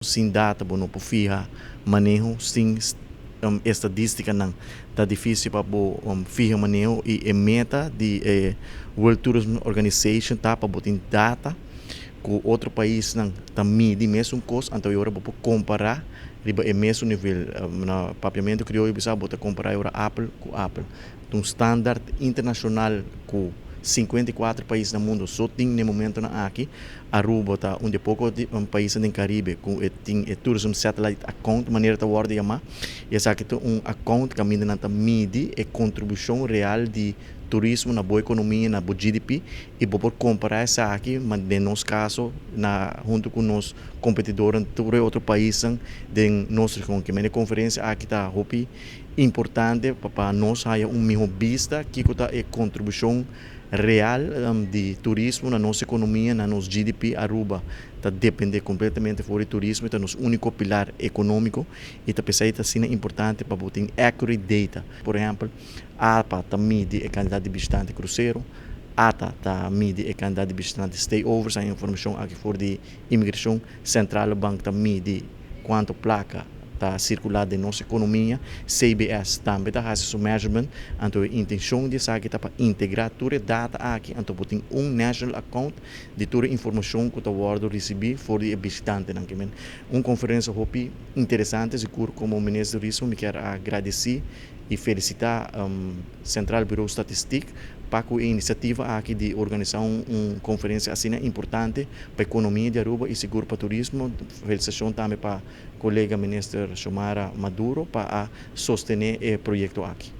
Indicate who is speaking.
Speaker 1: Sem data, não por fija manejo, sem estadística não tá difícil para fija manejo e meta de World Tourism Organization tá para botar data com outro país não tá mede mesmo coisa então eu vou comparar riba é mesmo nível na papiamento crioulo bisa botar comparar agora Apple com Apple um standard internacional com 54 países no mundo só tem no momento na aqui Aruba tá onde pouco país no Caribe com tem tourism satellite account maneira tá word chamar e essa aqui um account que ainda não tá mede é contribuição real de turismo na boa economia na boa GDP e por comparar essa aqui mas no nosso caso junto com os competidores de outro país de nossa conferência aqui está importante para nós há melhor vista que é contribuição real de turismo na nossa economia, na nosso GDP, Aruba está depende completamente do turismo, é nosso único pilar econômico e está pensando que é importante para botar accurate data. Por exemplo, a APA está mede a quantidade de visitantes cruzeiro, ATA está mede a quantidade de visitantes stayovers, a informação aqui for de imigração, Central Bank está mede quanto placa está circulada em nossa economia, CBS também está fazendo measurement, então a intenção de saber para integrar toda a data aqui, então botar national account de toda a informação que está receber for de visitante, conferência interessante, seguro como ministro do turismo, me quero agradecer e felicitar Central Bureau de Estatística para a iniciativa aqui de organizar uma conferência assim importante para a economia de Aruba e seguro para o turismo. Felicitação também para o colega ministro Xiomara Maduro para sostener o projeto aqui.